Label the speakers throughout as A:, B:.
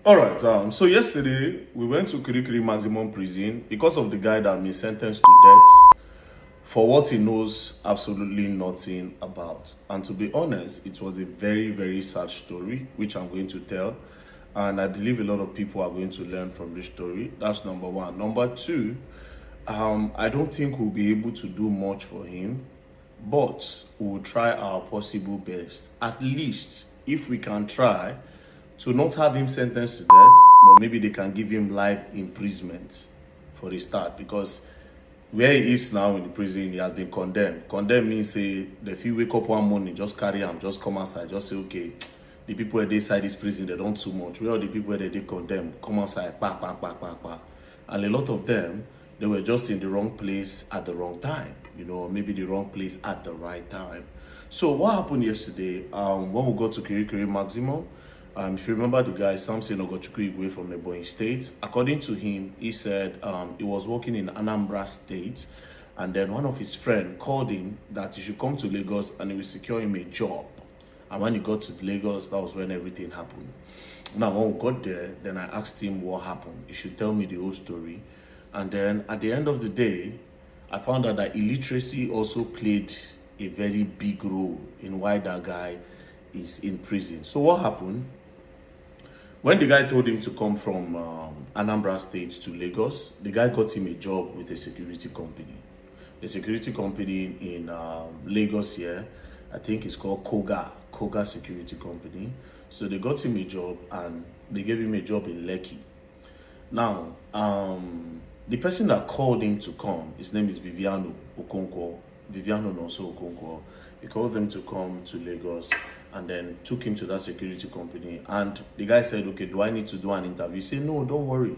A: All right. So yesterday we went to Kirikiri Maximum Prison because of the guy that been sentenced to death for what he knows absolutely nothing about. And to be honest, it was a very, very sad story, which I'm going to tell. And I believe a lot of people are going to learn from this story. That's number one. Number two, I don't think we'll be able to do much for him, but we'll try our possible best. At least, if we can try to not have him sentenced to death, but maybe they can give him life imprisonment for the start, because where he is now in the prison, he has been condemned. Condemned means say if you wake up one morning, just carry him, just come outside, just say, okay, the people where they inside this prison, they don't too much. Where are the people where they condemn? Come outside, pa, pa, pa, pa, pa. And a lot of them, they were just in the wrong place at the wrong time, maybe the wrong place at the right time. So what happened yesterday, when we got to Kirikiri Maximum, if you remember the guy, Samson away from the Ebonyi State, according to him, he said he was working in Anambra State, and then one of his friends called him that he should come to Lagos and he will secure him a job. And when he got to Lagos, that was when everything happened. Now, when we got there, then I asked him what happened. He should tell me the whole story. And then at the end of the day, I found out that illiteracy also played a very big role in why that guy is in prison. So what happened? When the guy told him to come from Anambra State to Lagos, the guy got him a job with a security company. The security company in Lagos here, I think it's called Koga Security Company. So they got him a job and they gave him a job in Lekki. Now, the person that called him to come, his name is Viviano Okonkwo. Viviano Nonso Okonkwo. He called them to come to Lagos and then took him to that security company. And the guy said, okay, do I need to do an interview? He said, no, don't worry.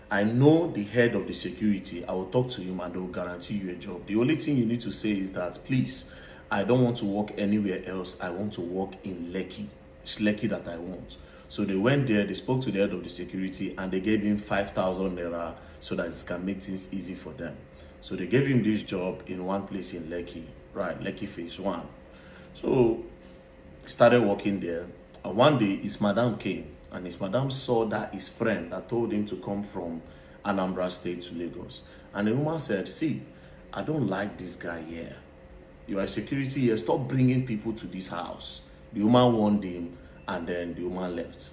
A: I know the head of the security. I will talk to him and they will guarantee you a job. The only thing you need to say is that, please, I don't want to work anywhere else. I want to work in Lekki. It's Lekki that I want. So they went there, they spoke to the head of the security and they gave him 5,000 naira so that it can make things easy for them. So they gave him this job in one place in Lekki, right? Lekki phase 1. So he started working there. And one day his madam came and his madam saw that his friend that told him to come from Anambra State to Lagos. And the woman said, see, I don't like this guy here. You are security here, stop bringing people to this house. The woman warned him and then the woman left.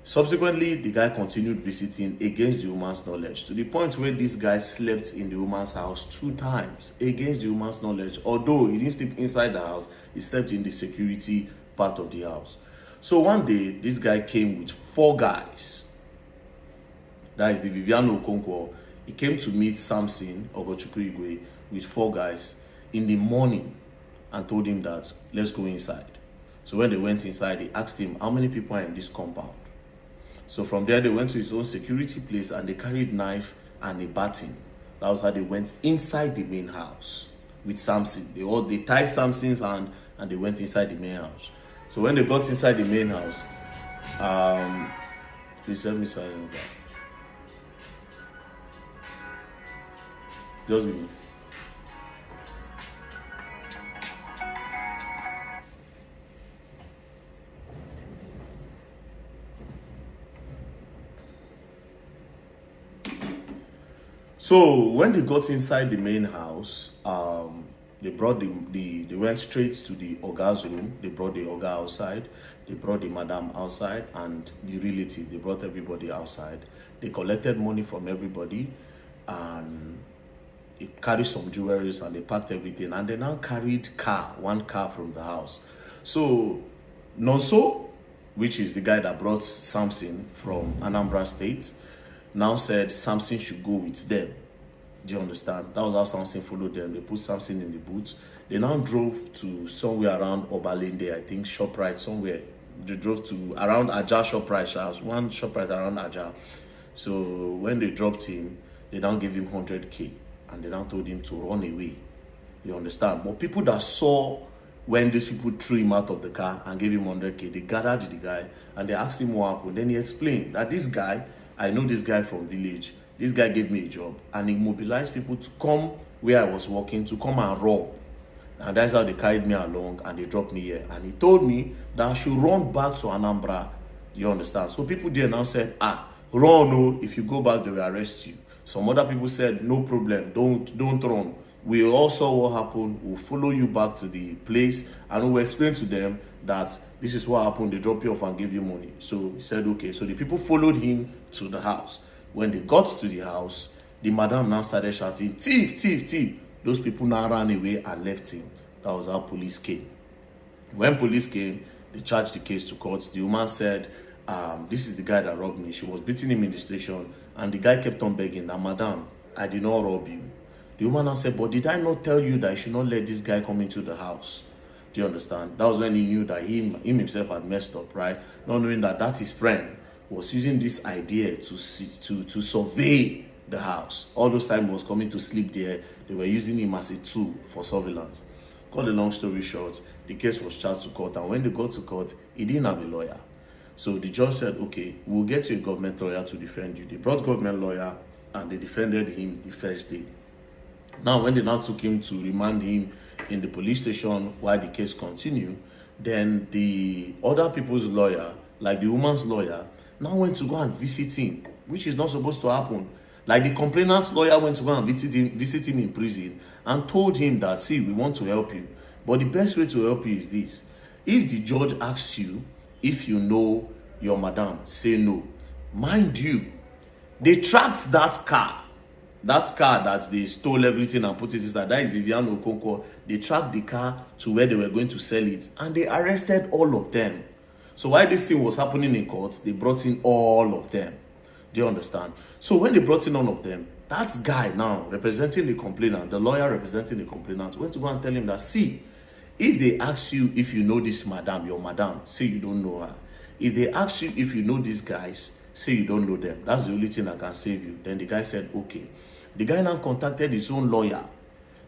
A: Subsequently, the guy continued visiting against the woman's knowledge, to the point where this guy slept in the woman's house 2 times against the woman's knowledge. Although he didn't sleep inside the house, he slept in the security part of the house. So one day, this guy came with 4 guys. That is the Viviano Okonkwo. He came to meet Samson Igwe with 4 guys in the morning and told him that, let's go inside. So when they went inside, he asked him, how many people are in this compound? So from there, they went to his own security place and they carried knife and a baton. That was how they went inside the main house with Samson. They tied Samson's hand and they went inside the main house. So when they got inside the main house, please let me silence that. Just give me. So when they got inside the main house, they brought they went straight to the Oga's room. They brought the Oga outside. They brought the madam outside and the relative. They brought everybody outside. They collected money from everybody and they carried some jewelry and they packed everything. And they now carried one car from the house. So Nonso, which is the guy that brought Samson from Anambra State, now said Samson should go with them. Do you understand? That was how Samson followed them. They put Samson in the boots. They now drove to somewhere around Obalende, I think, ShopRite somewhere. They drove to around Aja ShopRite, one ShopRite around Aja. So when they dropped him, they now gave him 100K and they now told him to run away. You understand? But people that saw when these people threw him out of the car and gave him 100K, they gathered the guy and they asked him what happened. Then he explained that this guy, I know this guy from village. This guy gave me a job and he mobilized people to come where I was working to come and rob. And that's how they carried me along and they dropped me here. And he told me that I should run back to Anambra You understand? So people there now said, run, oh, if you go back, they will arrest you. Some other people said, no problem, don't run. We all saw what happened. We'll follow you back to the place and we'll explain to them that this is what happened. They drop you off and give you money. So he said, okay. So the people followed him to the house. When they got to the house, the madam now started shouting, thief, thief, thief. Those people now ran away and left him. That was how police came. When police came, they charged the case to court. The woman said, this is the guy that robbed me. She was beating him in the station, and the guy kept on begging that, madam, I did not rob you. The woman now said, but did I not tell you that you should not let this guy come into the house? Do you understand? That was when he knew that him himself had messed up, right? Not knowing that his friend was using this idea to survey the house. All those time he was coming to sleep there, they were using him as a tool for surveillance. Cut the long story short, the case was charged to court, and when they got to court, he didn't have a lawyer. So the judge said, okay, we'll get you a government lawyer to defend you. They brought government lawyer and they defended him the first day. Now, when they now took him to remand him in the police station while the case continued, then the other people's lawyer, like the woman's lawyer, now went to go and visit him, which is not supposed to happen. Like the complainant's lawyer went to go and visit him in prison and told him that, see, we want to help you. But the best way to help you is this. If the judge asks you if you know your madam, say no. Mind you, they tracked that car that they stole everything and put it inside. That is Vivian Okonkwo. They tracked the car to where they were going to sell it, and they arrested all of them. So while this thing was happening in court, they brought in all of them. Do you understand? So when they brought in all of them, that guy now representing the complainant, the lawyer representing the complainant, went to go and tell him that, see, if they ask you if you know this madam, your madam, say you don't know her. If they ask you if you know these guys, say you don't know them. That's the only thing that can save you. Then the guy said, okay. The guy now contacted his own lawyer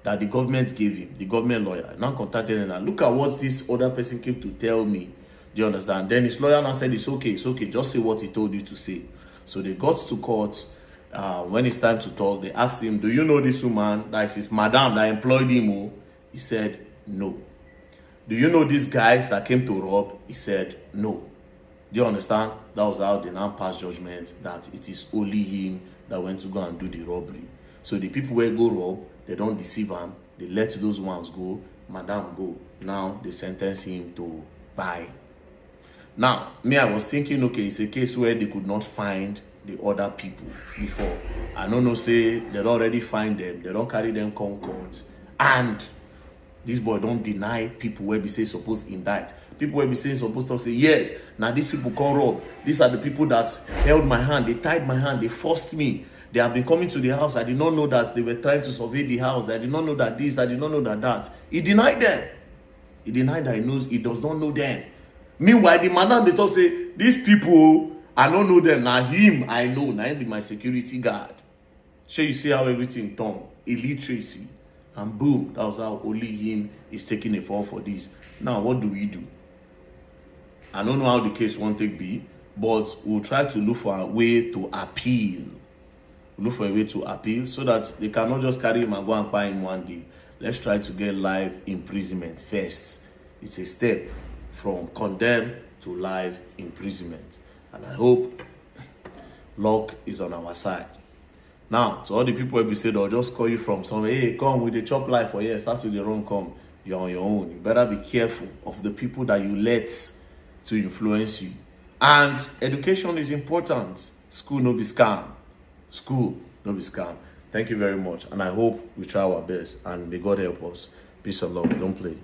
A: that the government gave him, the government lawyer. Now contacted him and look at what this other person came to tell me. Do you understand? Then his lawyer now said, it's okay, just say what he told you to say. So they got to court. When it's time to talk, they asked him, do you know this woman? That is his madam that employed him. He said, no. Do you know these guys that came to rob? He said, no. Do you understand? That was how they now passed judgment that it is only him that went to go and do the robbery. So the people where go rob, they don't deceive him. They let those ones go. Madam go. Now they sentence him to buy. Now, me, I was thinking, okay, it's a case where they could not find the other people before. I don't know, say, they already find them. They don't carry them come court. And this boy don't deny people where we say supposed to indict. People where we say supposed to say, yes, now these people come rob. These are the people that held my hand. They tied my hand. They forced me. They have been coming to the house. I did not know that they were trying to survey the house. I did not know that this. I did not know that. He denied them. He denied that he does not know them. Meanwhile, the madam, they talk say, these people, I don't know them. Now him, I know. Now him be my security guard. So you see how everything done. Illiteracy. And boom, that was how only him is taking a fall for this. Now, what do we do? I don't know how the case won't take be, but we'll try to look for a way to appeal. Look for a way to appeal so that they cannot just carry him and go and buy him one day. Let's try to get life imprisonment first. It's a step from condemn to life imprisonment. And I hope luck is on our side. Now, to all the people who say they'll just call you from somewhere, hey, come with the chop life for here, start with the wrong come. You're on your own. You better be careful of the people that you let to influence you. And education is important. School no be scam. School no be scam. Thank you very much. And I hope we try our best. And may God help us. Peace and love. Don't play.